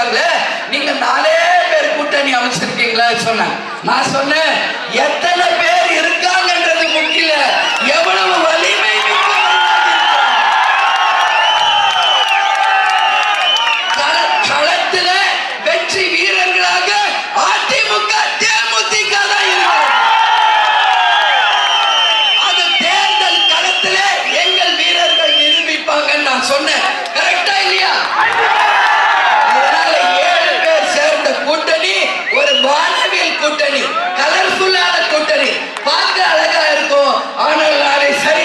பேசுவாங்களே, நீங்க 4 பேர் கூட்டணி அமைச்சிருக்கீங்களா சொன்னேன். நான் சொன்னேன், எத்தனை பேர் இருக்காங்கன்றது முக்கிய, எவ்வளவு வலிமை களத்துல வெற்றி வீரர்களாக அதிமுக தேமுதிக தான் இருக்கு. அது தேர்தல் களத்துல எங்கள் வீரர்கள் நிரூபிப்பாங்கன்னு நான் சொன்னேன். கரெக்டா இல்லையா? அதனால 7 பேர் சேர்ந்த கூட்டணி ஒரு வானவில் கூட்டணி, கலர்ஃபுல்லான கூட்டணி, பார்க்க அழகா இருக்கும். ஆனால் நாளை சரி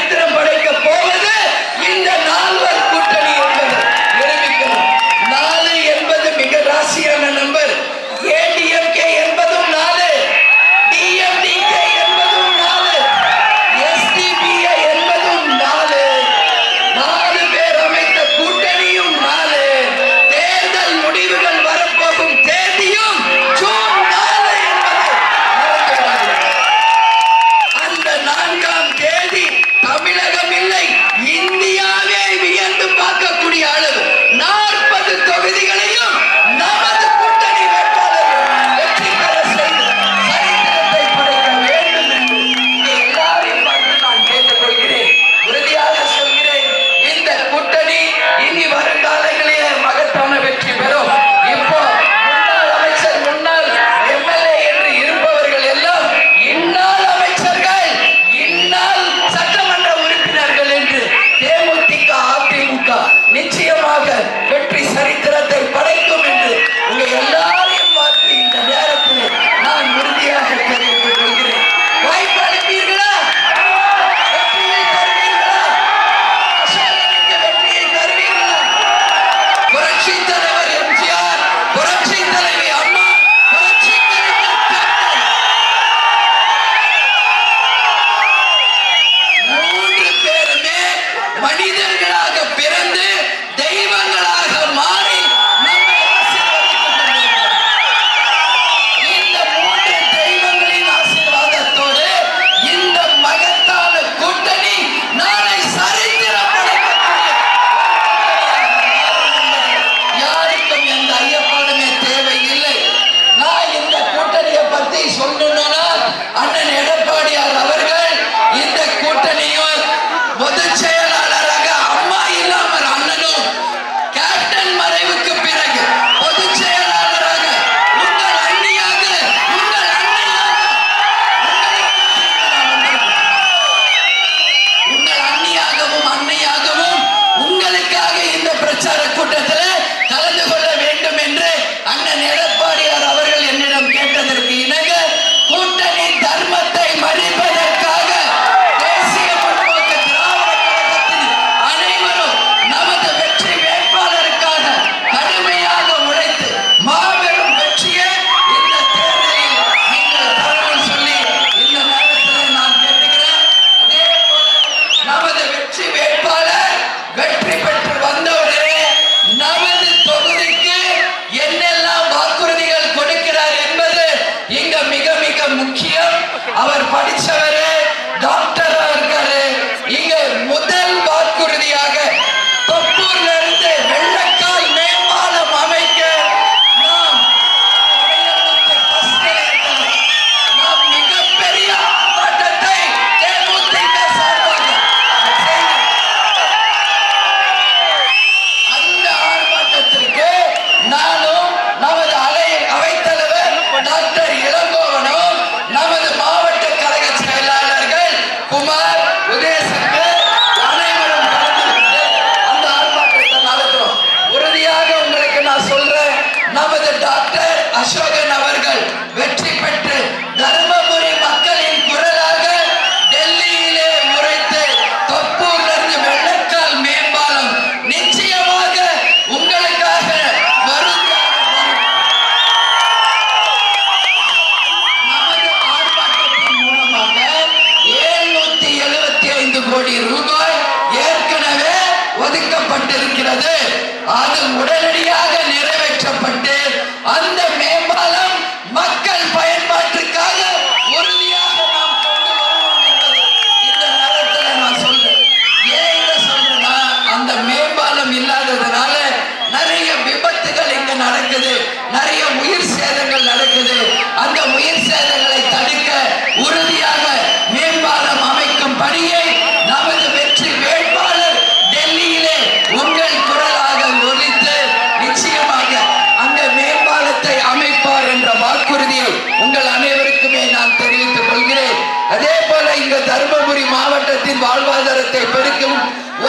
நீர்வரத்தை பெருக்கும்.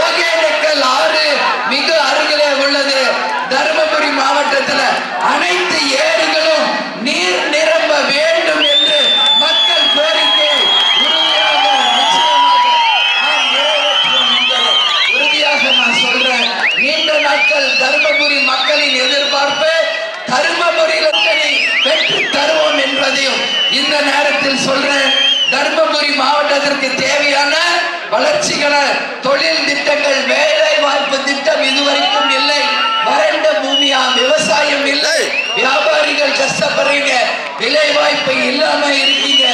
ஒகேனக்கல் ஆறு மிக அருகிலே உள்ளது. தர்மபுரி மாவட்டத்தில் அனைத்து ஏரிகளும் நீர் நிரம்ப வேண்டும் என்று மக்கள் கோரிக்கை உறுதியாக நிச்சயமாக நாம் நிறைவேற்றுவோம் என்பதை உறுதியாக நான் சொல்றேன். நீண்ட நாட்கள் தர்மபுரி மக்களின் எதிர்பார்ப்பு தர்மபுரியில் பெற்று தருவோம் என்பதையும் இந்த நேரத்தில் சொல்றேன். தர்மபுரி மாவட்டத்திற்கு தேவையான வளர்ச்சிகள தொழில் திட்டங்கள், வேலை வாய்ப்பு திட்டம் இதுவரைக்கும் இல்லை. வறண்ட பூமியா, விவசாயம் இல்லை, வியாபாரிகள் கஷ்டப்படுறீங்க, விலை வாய்ப்பு இல்லாம இருக்கீங்க.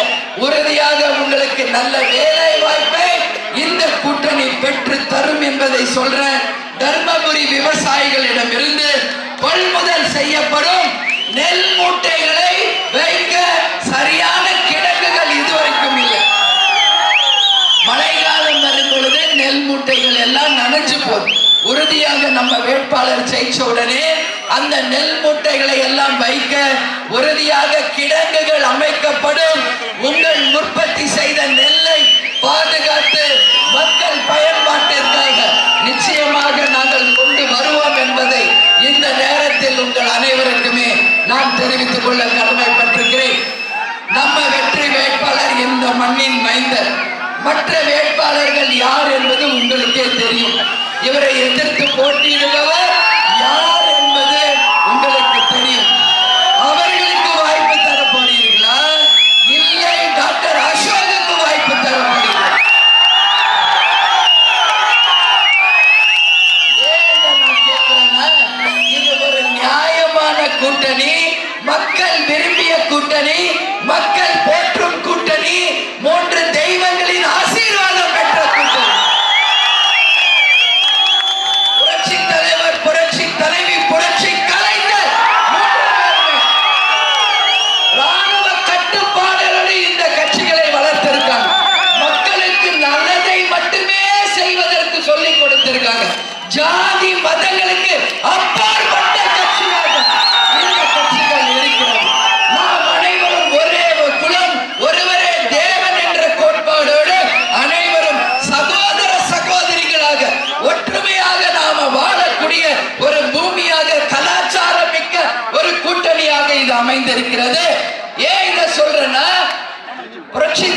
உறுதியாக உங்களுக்கு நல்ல வேலை வாய்ப்பை இந்த கூட்டணி பெற்று தரும் என்பதை சொல்றேன். தர்மபுரி விவசாயிகளிடம் இருந்து கொள்முதல் செய்யப்படும் நெல் மூட்டைகளை வைக்க சரியான கிடங்குகள் இதுவரைக்கும் இல்லை. மழைக்காலம் வரும் பொழுது நெல் மூட்டைகள் எல்லாம் நனைஞ்சு போகுது. உறுதியாக நம்ம வேட்பாளர் ஜெயிச்ச உடனே அந்த நெல் மூட்டைகளை எல்லாம் வைக்க உறுதியாக கிடங்குகள் அமைக்கப்படும். உங்கள் உற்பத்தி செய்த நெல்லை பாதுகாத்து மக்கள் பயன்பாட்டிற்காக நிச்சயமாக நாங்கள் கொண்டு வருவோம் என்பதை இந்த நேரத்தில் உங்கள் அனைவருக்குமே நான் தெரிவித்துக் கொள்ள கடமைப்பட்டிருக்கிறேன். நம்ம வெற்றி வேட்பாளர் இந்த மண்ணின் மைந்தர். மற்ற வேட்பாளர்கள் யார் என்பது உங்களுக்கே தெரியும். இவரை எதிர்த்து போட்டியிடுபவர் யார் என்பது உங்களுக்கு தெரியும். அவர்களுக்கு வாய்ப்பு தர போறீர்களா, இல்லை டாக்டர் அசோகுக்கு வாய்ப்பு தர போறீர்களா? நான் கேட்கிறேன்னா, இது ஒரு நியாயமான கூட்டணி, மக்கள் விரும்பிய கூட்டணி, மக்கள் போற்றும் கூட்டணி, மூன்று தெய்வங்களின் ஆசீர்வாதம் பெற்ற கூட்டணி. புரட்சி தலைவர், புரட்சி தலைவி, புரட்சி கலைஞர் ராணுவ கட்டுப்பாடுகளோடு இந்த கட்சிகளை வளர்த்திருக்காங்க. மக்களுக்கு நல்லதை மட்டுமே செய்வதற்கு சொல்லிக் கொடுத்திருக்காங்க. ஜாதி மதங்களுக்கு அப்பாற்பட்ட கட்சியாக இந்த கட்சிகள் இருக்கிறது. நாம் அனைவரும் ஒரே குலம், ஒருவரே தேவன் என்ற கோட்பாடோடு அனைவரும் சகோதர சகோதரிகளாக ஒற்றுமையாக நாம வாழக்கூடிய ஒரு பூமியாக, கலாச்சாரம் மிக்க ஒரு கூட்டணியாக இது அமைந்திருக்கிறது. ஏன் இதை சொல்றேன்னா, புரட்சி